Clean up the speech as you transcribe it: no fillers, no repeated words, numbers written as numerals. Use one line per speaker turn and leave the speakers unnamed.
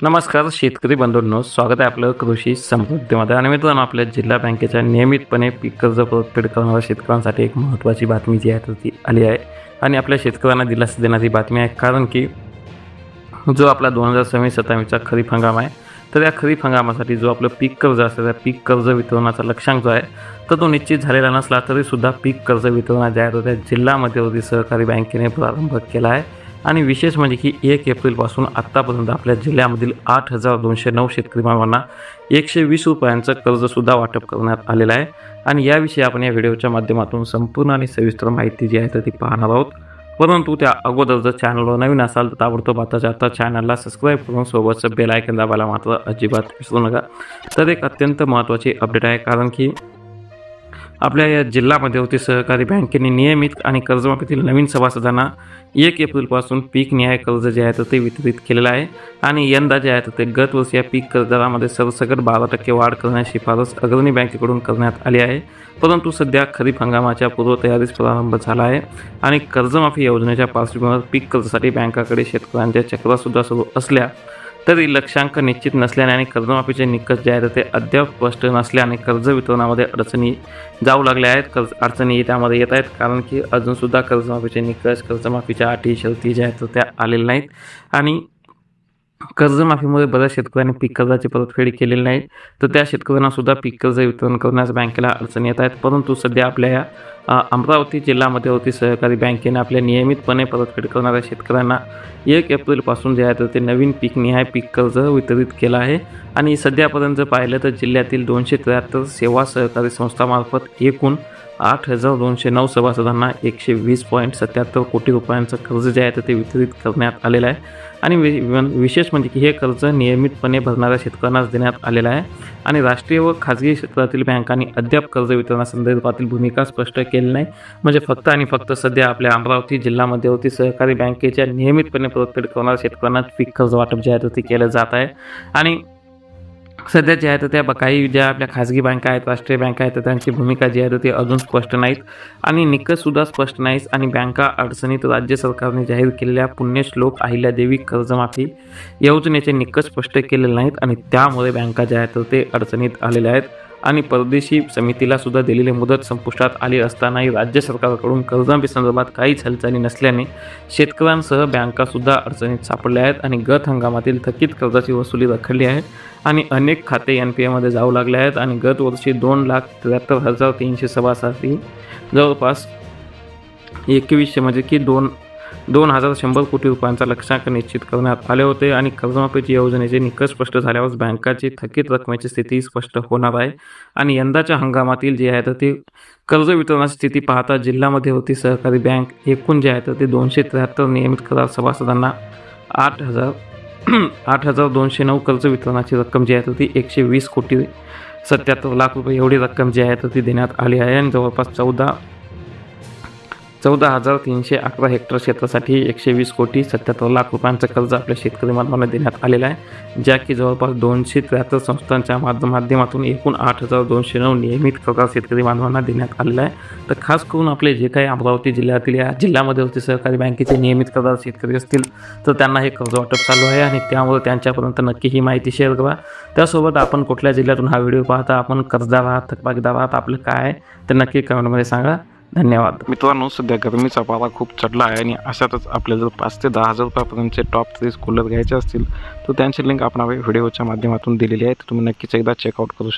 नमस्कार शेतकरी बंधूंनो, स्वागत आहे आपलं कृषी समृद्धीमध्ये. आणि मित्रांनो, आपल्या जिल्हा बँकेच्या नियमितपणे पीक कर्ज परतफेड करणाऱ्या शेतकऱ्यांसाठी एक महत्त्वाची बातमी जी आहे ती आली आहे आणि आपल्या शेतकऱ्यांना दिलासा देणारी बातमी आहे. कारण की जो आपला 2026-27चा खरीप हंगाम आहे, तर या खरीप हंगामासाठी जो आपलं पीक कर्ज असेल, त्या पीक कर्ज वितरणाचा लक्ष्यांक जो आहे तर तो निश्चित झालेला नसला तरीसुद्धा पीक कर्ज वितरणा जे आहे त्या जिल्हा मध्यवर्ती सहकारी बँकेने प्रारंभ केला आहे. आणि विशेष म्हणजे की 1 एप्रिलपासून आत्तापर्यंत आपल्या जिल्ह्यामधील 8,209 शेतकरी बांधवांना 120 रुपयांचं कर्जसुद्धा वाटप करण्यात आलेलं आहे. आणि याविषयी आपण या व्हिडिओच्या माध्यमातून संपूर्ण आणि सविस्तर माहिती जी आहे तर ती पाहणार आहोत. परंतु त्या अगोदर जर चॅनलवर नवीन असाल तर ताबडतोब आता चॅनलला सबस्क्राईब करून सोबतचं बेल आयकन दाबायला मात्र अजिबात विसरू नका. तर एक अत्यंत महत्त्वाची अपडेट आहे, कारण की आपल्या या जिल्हा मध्यवर्ती सहकारी बँकेने नियमित आणि कर्जमाफीतील नवीन सभासदांना 1 एप्रिलपासून पीक न्याय कर्ज जे आहे तर ते वितरित केलेलं आहे. आणि यंदा जे आहे तर ते गत वर्षी या पीक कर्जदरामध्ये सरसकट 12% वाढ करण्याची शिफारस अग्रणी बँकेकडून करण्यात आली आहे. परंतु सध्या खरीप हंगामाच्या पूर्वतयारीस प्रारंभ झाला आहे आणि कर्जमाफी योजनेच्या पार्श्वभूमीवर पीक कर्जासाठी बँकाकडे शेतकऱ्यांच्या चक्रासुद्धा सुरू असल्या तरी लक्ष्यांक निश्चित नसल्याने आणि कर्जमाफीचे निकष जे आहेत ते अद्याप स्पष्ट नसल्याने कर्ज वितरणामध्ये अडचणी जाऊ लागल्या आहेत. अडचणी त्यामध्ये येत आहेत, कारण की अजूनसुद्धा कर्जमाफीचे निकष, कर्जमाफीच्या अटी शर्ती ज्या आहेत त्या आलेल्या नाहीत. आणि कर्जमाफीमुळे बऱ्याच शेतकऱ्यांनी पीक कर्जाची परतफेड केलेली नाही, तर त्या शेतकऱ्यांना सुद्धा पीक कर्ज वितरण करण्यास बँकेला अडचणी येत आहेत. परंतु सध्या आपल्या या अमरावती जिल्हा मध्यवर्ती सहकारी बँकेने आपल्या नियमितपणे परतफेड करणाऱ्या शेतकऱ्यांना 1 एप्रिलपासून जे आहे तर ते नवीन पीक निहाय पीक कर्ज वितरित केलं आहे. आणि सध्यापर्यंत जर पाहिलं तर जिल्ह्यातील 273 सेवा सहकारी संस्थांमार्फत एकूण 8,209 सभासदांना 120.77 कोटी रुपयांचं कर्ज जे आहे तर ते वितरित करण्यात आलेलं आहे. आणि विशेष म्हणजे की हे कर्ज नियमितपणे भरणाऱ्या शेतकऱ्यांनाच देण्यात आलेलं आहे. आणि राष्ट्रीय व खाजगी क्षेत्रातील बँकांनी अद्याप कर्ज वितरणासंदर्भातील भूमिका स्पष्ट केली नाही. म्हणजे फक्त आणि फक्त सध्या आपल्या अमरावती जिल्हा मध्यवर्ती सहकारी बँकेच्या नियमितपणे परतफेड करणाऱ्या शेतकऱ्यांना पीक कर्ज वाटप जे आहे ते केलं जात आहे. आणि सध्या जे आहे तर त्या काही ज्या आपल्या खाजगी बँका आहेत, राष्ट्रीय बँका आहेत, तर त्यांची भूमिका जी आहे तर ती अजून स्पष्ट नाहीत आणि निकषसुद्धा स्पष्ट नाहीत. आणि बँका अडचणीत राज्य सरकारने जाहीर केलेल्या पुण्यश्लोक अहिल्यादेवी कर्जमाफी योजनेचे निकष स्पष्ट केलेले नाहीत आणि त्यामुळे बँका ज्या आहेत तर ते अडचणीत आलेल्या आहेत. आणि परदेशी समितीला सुद्धा दिलेली मुदत संपुष्टात आली असतानाही राज्य सरकारकडून कर्जमाफी संदर्भात काहीच हालचाली नसल्याने शेतकऱ्यांसह बँकासुद्धा अडचणीत सापडल्या आहेत. आणि गत हंगामातील थकीत कर्जाची वसुली रखडली आहे आणि अनेक खाते NPAमध्ये जाऊ लागले आहेत. आणि गत वर्षी 2,73,300 सभासदांनी जवळपास 21 म्हणजे की 2,100 कोटी रुपयांचा लक्ष्यांक निश्चित करण्यात आले होते. आणि कर्जमाफीची योजनेचे निकष स्पष्ट झाल्यावर बँकाची थकीत रकमेची स्थिती स्पष्ट होणार आहे. आणि यंदाच्या हंगामातील जे आहे तर ते कर्ज वितरणाची स्थिती पाहता जिल्हा मध्यवर्ती सहकारी बँक एकूण जे आहे तर ते 273 नियमित करार सभासदांना 8,209 कर्ज वितरणाची रक्कम जी आहे तर ती 120.77 कोटी रुपये एवढी रक्कम जी आहे तर ती देण्यात आली आहे. आणि जवळपास 14,311 हेक्टर क्षेत्रासाठी 120.77 कोटी रुपयांचं कर्ज आपल्या शेतकरी बांधवांना देण्यात आलेलं आहे, ज्या की जवळपास 273 संस्थांच्या माध्यमातून एकूण 8,209 नियमित कर्ज शेतकरी बांधवांना देण्यात आलेलं आहे. तर खास करून आपले जे काही अमरावती जिल्ह्यातील या जिल्ह्यामध्यवर्ती सहकारी बँकेचे नियमित कर्जदार शेतकरी असतील तर त्यांना हे कर्ज वाटप चालू आहे आणि त्यामुळे त्यांच्यापर्यंत नक्की ही माहिती शेअर करा. त्यासोबत आपण कुठल्या जिल्ह्यातून हा व्हिडिओ पाहता, आपण कर्जदार आहात, थकबाकीदार आहात, आपलं काय आहे ते नक्की कमेंटमध्ये सांगा. धन्यवाद.
मित्रांनो, सध्या गरमीचा पारा खूप चढला आहे आणि अशातच आपल्याला जर 5 ते 10,000 रुपयापर्यंतचे टॉप 30 कूलर घ्यायचे असतील तर त्यांची लिंक आपण व्हिडिओच्या माध्यमातून दिलेली आहे, तर तुम्ही नक्कीच एकदा चेकआउट करू शकता.